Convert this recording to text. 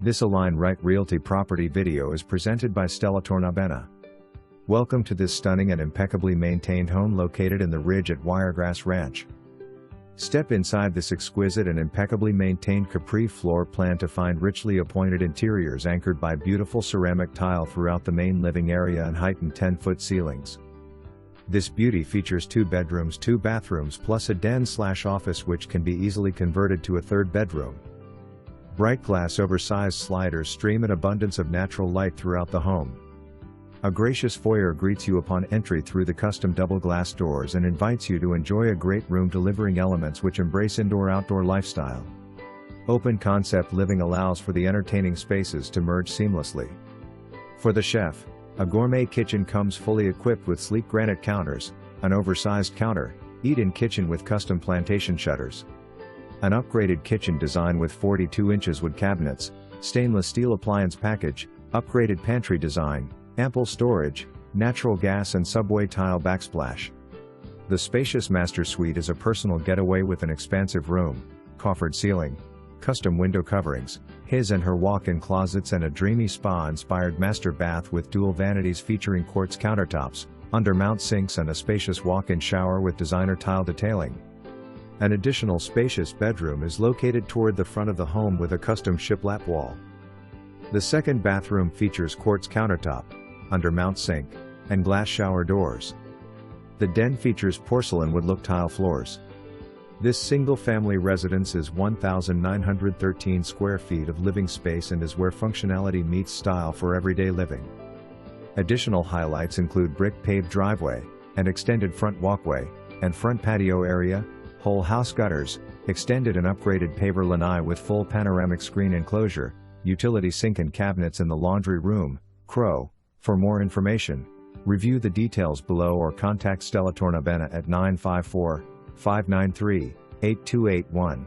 This Align Right Realty property video is presented by Stella Tornabena. Welcome to this stunning and impeccably maintained home located in the Ridge at Wiregrass Ranch. Step inside this exquisite and impeccably maintained Capri floor plan to find richly appointed interiors anchored by beautiful ceramic tile throughout the main living area and heightened 10-foot ceilings. This beauty features 2 bedrooms, 2 bathrooms plus a den/office which can be easily converted to a 3rd bedroom. Bright glass oversized sliders stream an abundance of natural light throughout the home. A gracious foyer greets you upon entry through the custom double glass doors and invites you to enjoy a great room delivering elements which embrace indoor-outdoor lifestyle. Open concept living allows for the entertaining spaces to merge seamlessly. For the chef, a gourmet kitchen comes fully equipped with sleek granite counters, an oversized counter, eat-in kitchen with custom plantation shutters. An upgraded kitchen design with 42 inches wood cabinets, stainless steel appliance package, upgraded pantry design, ample storage, natural gas and subway tile backsplash. The spacious master suite is a personal getaway with an expansive room, coffered ceiling, custom window coverings, his and her walk-in closets and a dreamy spa-inspired master bath with dual vanities featuring quartz countertops, under-mount sinks and a spacious walk-in shower with designer tile detailing. An additional spacious bedroom is located toward the front of the home with a custom shiplap wall. The 2nd bathroom features quartz countertop, under-mount sink, and glass shower doors. The den features porcelain wood-look tile floors. This single-family residence is 1,913 square feet of living space and is where functionality meets style for everyday living. Additional highlights include brick paved driveway, an extended front walkway, and front patio area, whole house gutters, extended and upgraded paver lanai with full panoramic screen enclosure, utility sink and cabinets in the laundry room, Crow. For more information, review the details below or contact Stella Tornabena at 954-593-8281.